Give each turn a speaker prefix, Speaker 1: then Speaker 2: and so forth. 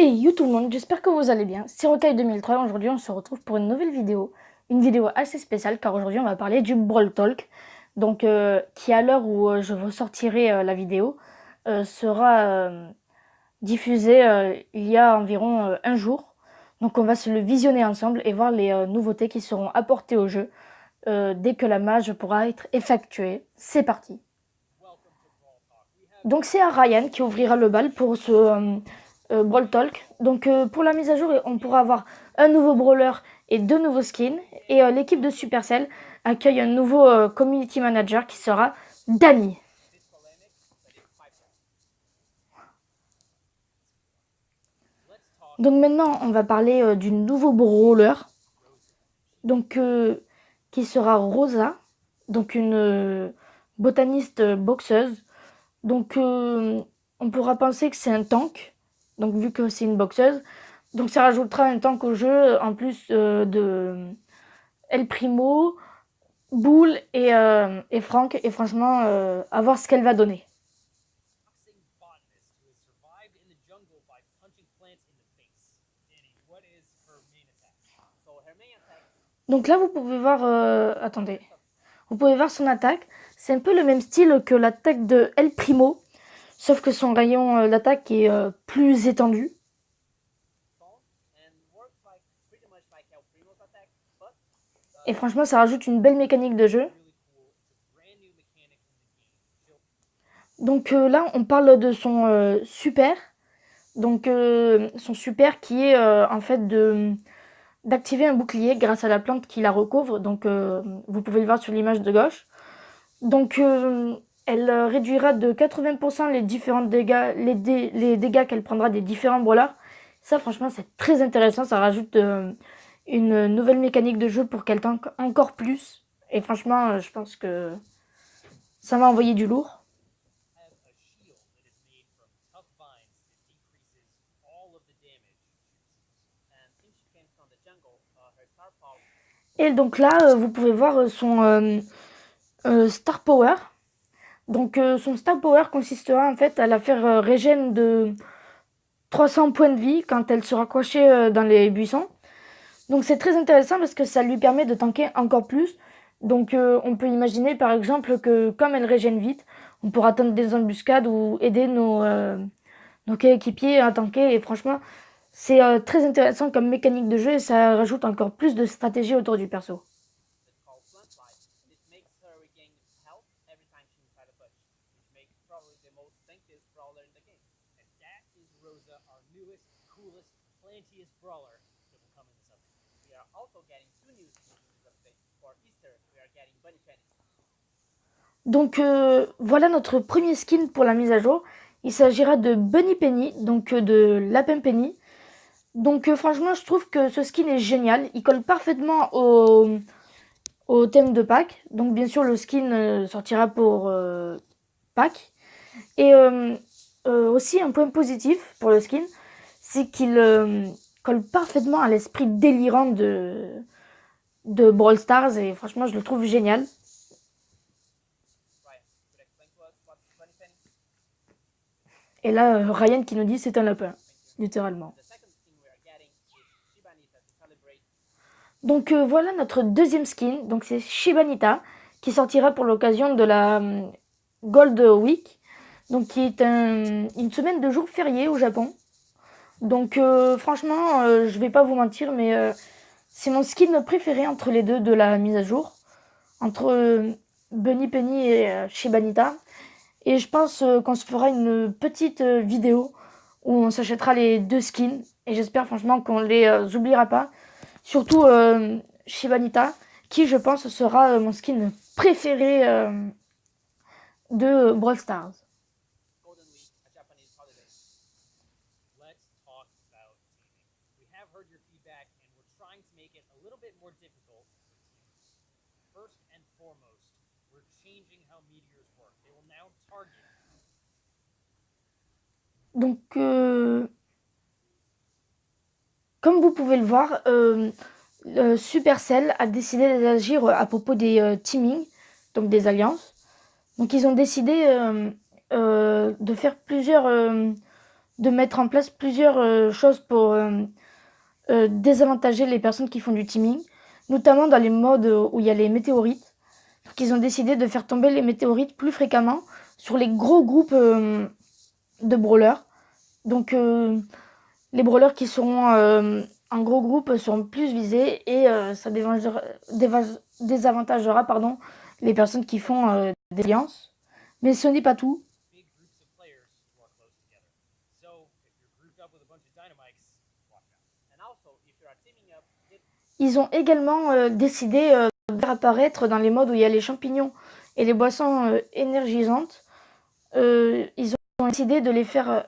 Speaker 1: Hey you tout le monde, j'espère que vous allez bien. C'est Rocaille 2003, aujourd'hui on se retrouve pour une nouvelle vidéo. Une vidéo assez spéciale car aujourd'hui on va parler du Brawl Talk. Donc qui à l'heure où je vous sortirai la vidéo sera diffusée il y a environ un jour. Donc on va se le visionner ensemble et voir les nouveautés qui seront apportées au jeu dès que la mage pourra être effectuée. C'est parti. Donc c'est à Ryan qui ouvrira le bal pour ce Brawl Talk. Donc pour la mise à jour, on pourra avoir un nouveau brawler et deux nouveaux skins. Et l'équipe de Supercell accueille un nouveau community manager qui sera Danny. Donc maintenant, on va parler du nouveau brawler. Donc qui sera Rosa. Donc une botaniste boxeuse. Donc on pourra penser que c'est un tank. Donc vu que c'est une boxeuse. Donc ça rajoutera un tank au jeu en plus de El Primo, Bull et Franck. Et franchement, à voir ce qu'elle va donner. Donc là, vous pouvez voir... attendez. Vous pouvez voir son attaque. C'est un peu le même style que l'attaque de El Primo. Sauf que son rayon d'attaque est plus étendu. Et franchement, ça rajoute une belle mécanique de jeu. Donc là, on parle de son super. Donc son super qui est en fait d'activer un bouclier grâce à la plante qui la recouvre. Donc vous pouvez le voir sur l'image de gauche. Donc elle réduira de 80% les différents dégâts, les dégâts qu'elle prendra des différents brawlers. Ça franchement c'est très intéressant, ça rajoute une nouvelle mécanique de jeu pour qu'elle tank encore plus. Et franchement je pense que ça va envoyer du lourd. Et donc là vous pouvez voir son Star Power. Donc son Star Power consistera en fait à la faire régène de 300 points de vie quand elle sera coichée dans les buissons. Donc c'est très intéressant parce que ça lui permet de tanker encore plus. Donc on peut imaginer par exemple que comme elle régène vite, on pourra tenter des embuscades ou aider nos coéquipiers à tanker. Et franchement, c'est très intéressant comme mécanique de jeu et ça rajoute encore plus de stratégie autour du perso. Donc voilà notre premier skin pour la mise à jour. Il s'agira de Bunny Penny, donc de Lapin Penny. Donc franchement, je trouve que ce skin est génial. Il colle parfaitement au thème de Pâques. Donc bien sûr, le skin sortira pour Pâques. Et aussi un point positif pour le skin, c'est qu'il colle parfaitement à l'esprit délirant de Brawl Stars. Et franchement, je le trouve génial. Et là, Ryan qui nous dit c'est un lapin, littéralement. Donc voilà notre deuxième skin, donc c'est Shibanita, qui sortira pour l'occasion de la Gold Week, donc qui est une semaine de jours fériés au Japon. Donc franchement, je vais pas vous mentir, mais c'est mon skin préféré entre les deux de la mise à jour, entre Bunny Penny et Shibanita. Et je pense qu'on se fera une petite vidéo où on s'achètera les deux skins. Et j'espère franchement qu'on les oubliera pas. Surtout Shibanita, qui je pense sera mon skin préféré de Brawl Stars. Donc, comme vous pouvez le voir, Supercell a décidé d'agir à propos des teamings, donc des alliances. Donc, ils ont décidé de faire plusieurs de mettre en place plusieurs choses pour désavantager les personnes qui font du teaming, notamment dans les modes où il y a les météorites. Donc ils ont décidé de faire tomber les météorites plus fréquemment sur les gros groupes de brawlers. Donc les brawlers qui seront en gros groupe seront plus visés et ça désavantagera les personnes qui font des alliances. Mais ce n'est pas tout. Ils ont également décidé de faire apparaître dans les modes où il y a les champignons et les boissons énergisantes. Ils ont décidé de les faire